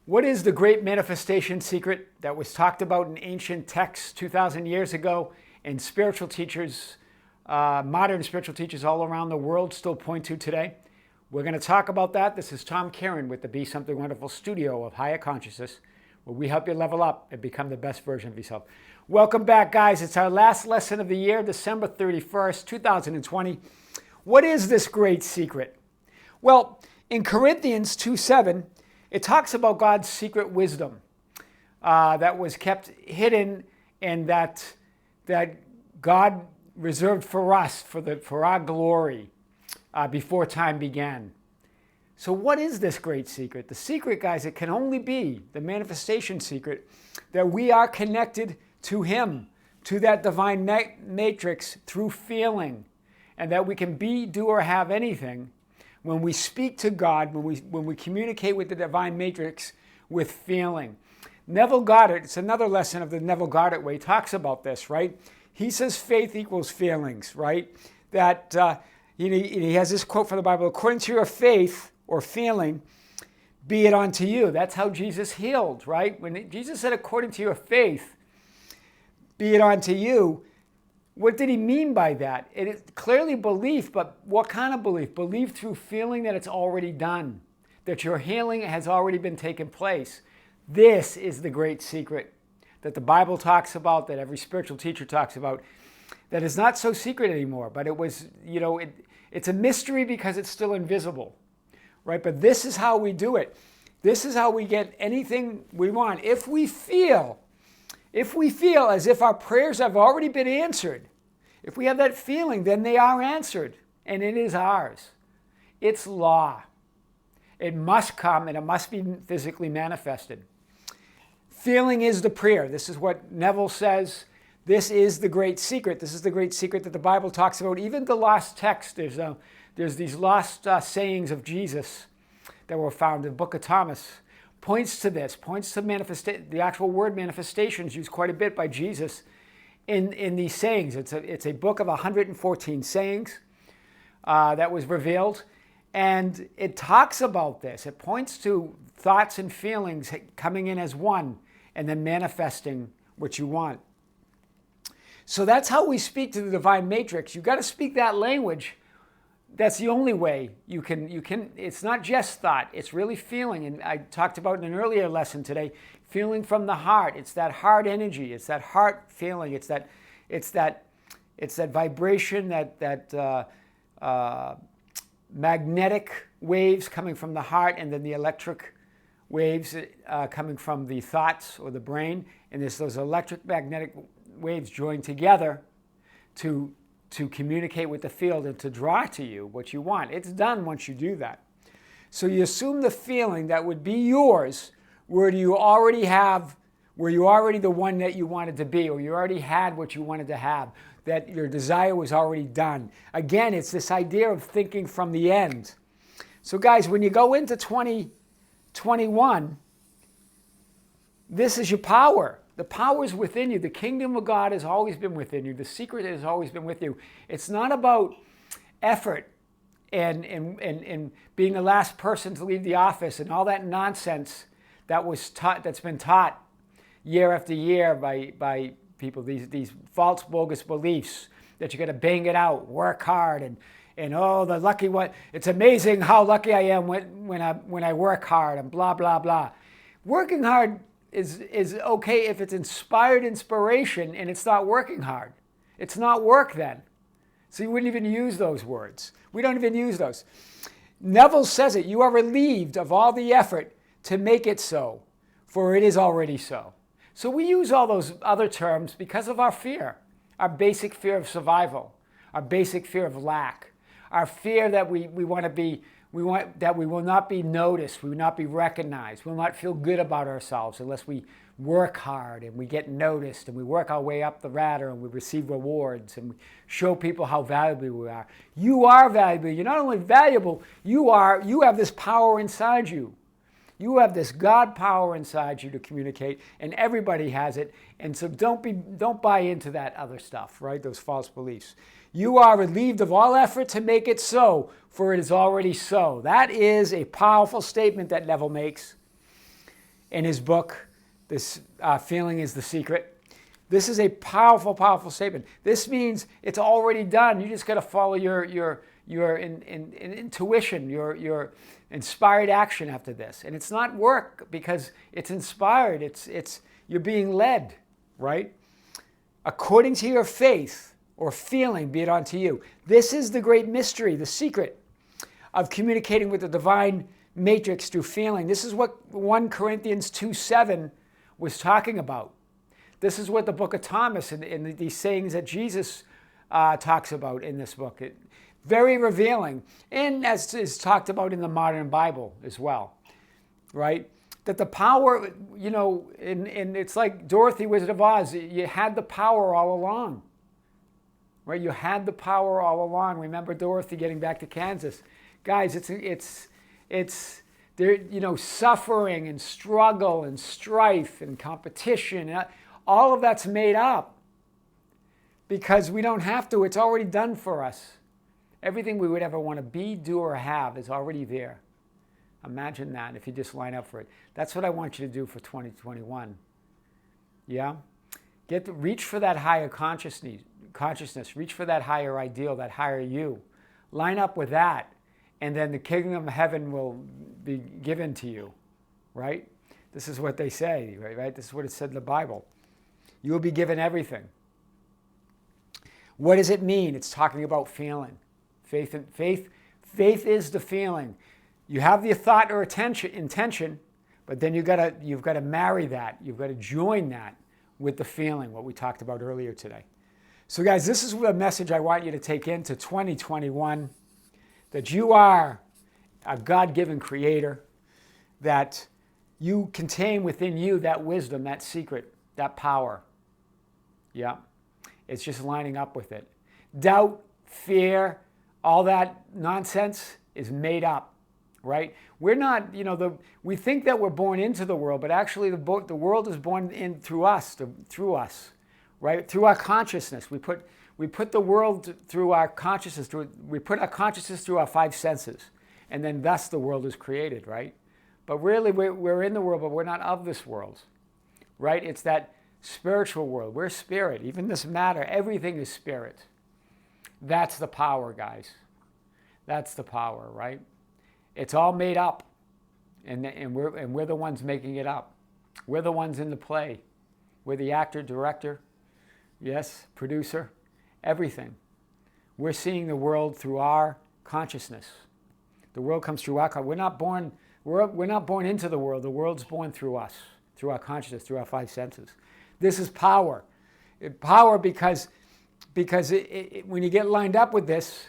What is the great manifestation secret that was talked about in ancient texts 2,000 years ago, and spiritual teachers, modern spiritual teachers all around the world still point to today? We're going to talk about that. This is Tom Karen with the Be Something Wonderful studio of Higher Consciousness, where we help you level up and become the best version of yourself. Welcome back, guys. It's our last lesson of the year, December 31st, 2020. What is this great secret? Well, in Corinthians 2:7, it talks about God's secret wisdom that was kept hidden and that God reserved for us, for our glory, before time began. So what is this great secret? The secret, guys, it can only be the manifestation secret that we are connected to Him, to that divine matrix through feeling, and that we can be, do, or have anything when we speak to God, when we communicate with the divine matrix with feeling. Neville Goddard, it's another lesson of the Neville Goddard way, he talks about this, right? He says faith equals feelings, right? That he has this quote from the Bible, according to your faith or feeling, be it unto you. That's how Jesus healed, right? When Jesus said, according to your faith, be it unto you, what did he mean by that? It is clearly belief, but what kind of belief? Belief through feeling that it's already done, that your healing has already been taken place. This is the great secret that the Bible talks about, that every spiritual teacher talks about, that is not so secret anymore, but it was, it's a mystery because it's still invisible, right? But this is how we do it. This is how we get anything we want. If we feel as if our prayers have already been answered, if we have that feeling, then they are answered, and it is ours. It's law. It must come, and it must be physically manifested. Feeling is the prayer. This is what Neville says. This is the great secret. This is the great secret that the Bible talks about. Even the lost text, there's these lost sayings of Jesus that were found in the book of Thomas. Points to this, points to the actual word manifestation is used quite a bit by Jesus in these sayings. It's a book of 114 sayings that was revealed, and it talks about this. It points to thoughts and feelings coming in as one and then manifesting what you want. So that's how we speak to the divine matrix. You've got to speak that language. That's the only way you can, it's not just thought, it's really feeling. And I talked about in an earlier lesson today, feeling from the heart. It's that heart energy, it's that heart feeling, it's that vibration, that magnetic waves coming from the heart, and then the electric waves coming from the thoughts or the brain. And there's those electric magnetic waves joined together to communicate with the field and to draw to you what you want. It's done once you do that. So you assume the feeling that would be yours where you already the one that you wanted to be, or you already had what you wanted to have, that your desire was already done. Again, it's this idea of thinking from the end. So guys, when you go into 2021, this is your power. The power is within you. The kingdom of God has always been within you. The secret has always been with you. It's not about effort and being the last person to leave the office and all that nonsense that's been taught year after year by people, these false, bogus beliefs that you got to bang it out, work hard, and oh, the lucky one. It's amazing how lucky I am when I work hard and blah, blah, blah. Working hard is okay if it's inspired inspiration and it's not working hard. It's not work then. So you wouldn't even use those words. We don't even use those. Neville says it, you are relieved of all the effort to make it so, for it is already so. So we use all those other terms because of our fear, our basic fear of survival, our basic fear of lack, our fear that we will not be noticed, we will not be recognized, we will not feel good about ourselves unless we work hard and we get noticed and we work our way up the ladder and we receive rewards and we show people how valuable we are. You are valuable. You're not only valuable, you have this power inside you. You have this God power inside you to communicate, and everybody has it. And so don't buy into that other stuff, right? Those false beliefs. You are relieved of all effort to make it so, for it is already so. That is a powerful statement that Neville makes. in his book, this Feeling is the Secret. This is a powerful, powerful statement. This means it's already done. You just got to follow your intuition, your inspired action after this. And it's not work because it's inspired. It's you're being led, right? According to your faith or feeling, be it unto you. This is the great mystery, the secret of communicating with the divine matrix through feeling. This is what 1 Corinthians 2:7 was talking about. This is what the book of Thomas and these sayings that Jesus talks about in this book. Very revealing, and as is talked about in the modern Bible as well, right? That the power, and it's like Dorothy, Wizzard of Oz, you had the power all along, right? You had the power all along. Remember Dorothy getting back to Kansas. Guys, it's there, suffering and struggle and strife and competition, all of that's made up because we don't have to. It's already done for us. Everything we would ever want to be, do, or have is already there. Imagine that if you just line up for it. That's what I want you to do for 2021. Yeah? Reach for that higher consciousness. Reach for that higher ideal, that higher you. Line up with that, and then the kingdom of heaven will be given to you, right? This is what they say, right? This is what it said in the Bible. You will be given everything. What does it mean? It's talking about feeling. Faith is the feeling. You have the thought or intention, but then you've got to marry that. You've got to join that with the feeling, what we talked about earlier today. So guys, this is the message I want you to take into 2021, that you are a God-given creator, that you contain within you that wisdom, that secret, that power. Yeah, it's just lining up with it. Doubt, fear, all that nonsense is made up, right? We're not, we think that we're born into the world, but actually the world is born in through us, right? Through our consciousness. We put the world through our consciousness. We put our consciousness through our 5 senses, and then thus the world is created, right? But really, we're in the world, but we're not of this world, right? It's that spiritual world. We're spirit. Even this matter, everything is spirit. That's the power, guys. That's the power, right? It's all made up, and we're the ones making it up. We're the ones in the play. We're the actor, director, yes, producer, everything. We're seeing the world through our consciousness. The world comes through our consciousness. We're not born into the world. The world's born through us, through our consciousness, through our 5 senses. This is power. Power because when you get lined up with this,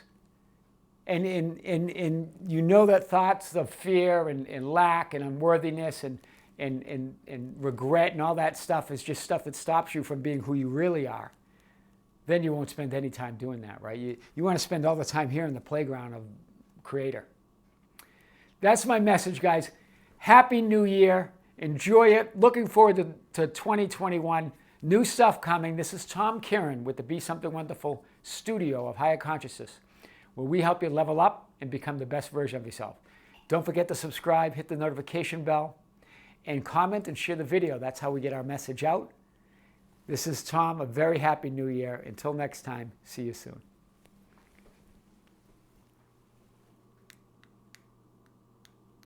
and that thoughts of fear and lack and unworthiness and regret and all that stuff is just stuff that stops you from being who you really are, then you won't spend any time doing that, right? You want to spend all the time here in the playground of Creator. That's my message, guys. Happy New Year. Enjoy it. Looking forward to 2021. New stuff coming. This is Tom Kieran with the Be Something Wonderful studio of Higher Consciousness, where we help you level up and become the best version of yourself. Don't forget to subscribe, hit the notification bell, and comment and share the video. That's how we get our message out. This is Tom. A very happy New Year. Until next time, see you soon.